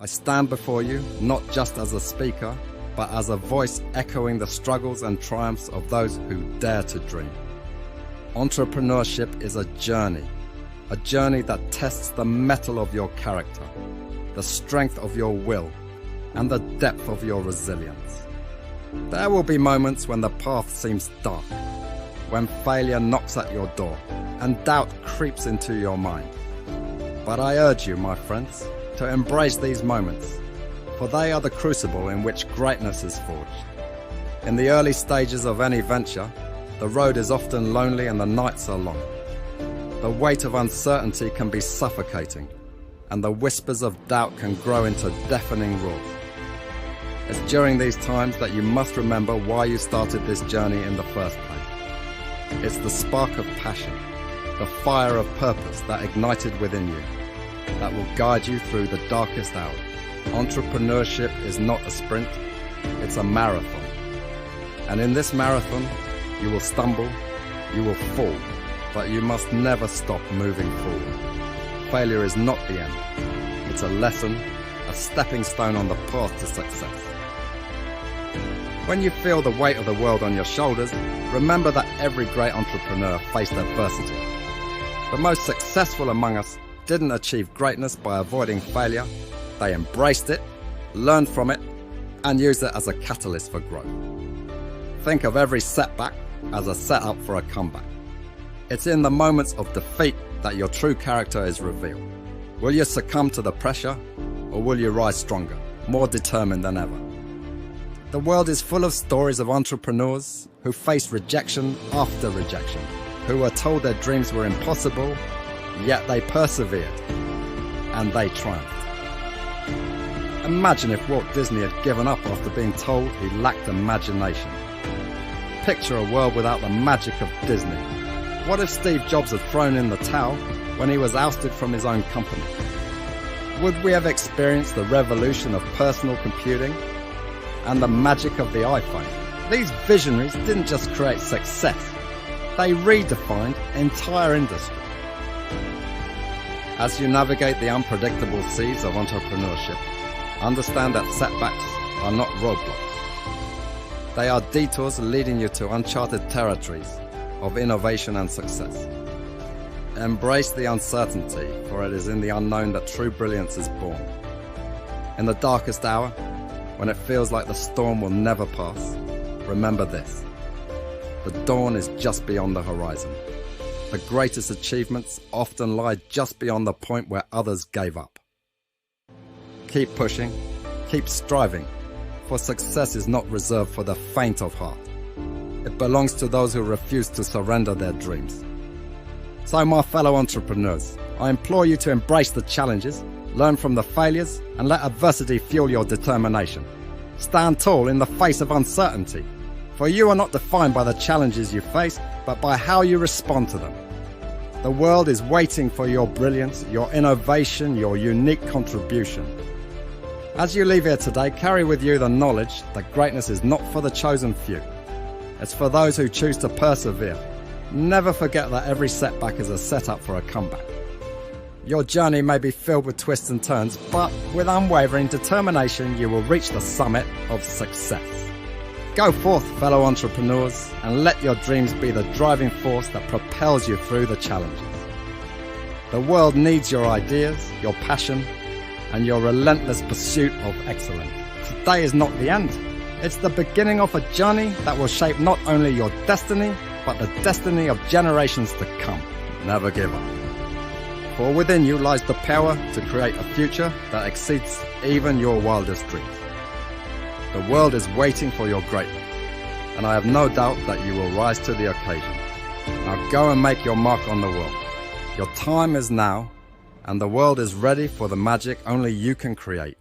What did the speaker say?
I stand before you not just as a speaker, but as a voice echoing the struggles and triumphs of those who dare to dream. Entrepreneurship is a journey that tests the mettle of your character, the strength of your will, and the depth of your resilience. There will be moments when the path seems dark, when failure knocks at your door and doubt creeps into your mind. But I urge you, my friends, to embrace these moments, for they are the crucible in which greatness is forged. In the early stages of any venture, the road is often lonely and the nights are long. The weight of uncertainty can be suffocating, and the whispers of doubt can grow into deafening roars. It's during these times that you must remember why you started this journey in the first place. It's the spark of passion, the fire of purpose that ignited within you, that will guide you through the darkest hour. Entrepreneurship is not a sprint, it's a marathon. And in this marathon, you will stumble, you will fall, but you must never stop moving forward. Failure is not the end. It's a lesson, a stepping stone on the path to success. When you feel the weight of the world on your shoulders, remember that every great entrepreneur faced adversity. The most successful among us didn't achieve greatness by avoiding failure. They embraced it, learned from it, and used it as a catalyst for growth. Think of every setback as a setup for a comeback. It's in the moments of defeat that your true character is revealed. Will you succumb to the pressure, or will you rise stronger, more determined than ever? The world is full of stories of entrepreneurs who faced rejection after rejection, who were told their dreams were impossible, yet they persevered, and they triumphed. Imagine if Walt Disney had given up after being told he lacked imagination. Picture a world without the magic of Disney. What if Steve Jobs had thrown in the towel when he was ousted from his own company? Would we have experienced the revolution of personal computing and the magic of the iPhone? These visionaries didn't just create success, they redefined entire industry. As you navigate the unpredictable seas of entrepreneurship, understand that setbacks are not roadblocks. They are detours leading you to uncharted territories of innovation and success. Embrace the uncertainty, for it is in the unknown that true brilliance is born. In the darkest hour, when it feels like the storm will never pass, remember this: the dawn is just beyond the horizon. The greatest achievements often lie just beyond the point where others gave up. Keep pushing, keep striving, for success is not reserved for the faint of heart. It belongs to those who refuse to surrender their dreams. So, my fellow entrepreneurs, I implore you to embrace the challenges, learn from the failures, and let adversity fuel your determination. Stand tall in the face of uncertainty, for you are not defined by the challenges you face, but by how you respond to them. The world is waiting for your brilliance, your innovation, your unique contribution. As you leave here today, carry with you the knowledge that greatness is not for the chosen few. It's for those who choose to persevere. Never forget that every setback is a setup for a comeback. Your journey may be filled with twists and turns, but with unwavering determination, you will reach the summit of success. Go forth, fellow entrepreneurs, and let your dreams be the driving force that propels you through the challenges. The world needs your ideas, your passion, and your relentless pursuit of excellence. Today is not the end. It's the beginning of a journey that will shape not only your destiny, but the destiny of generations to come. Never give up. For within you lies the power to create a future that exceeds even your wildest dreams. The world is waiting for your greatness, and I have no doubt that you will rise to the occasion. Now go and make your mark on the world. Your time is now, and the world is ready for the magic only you can create.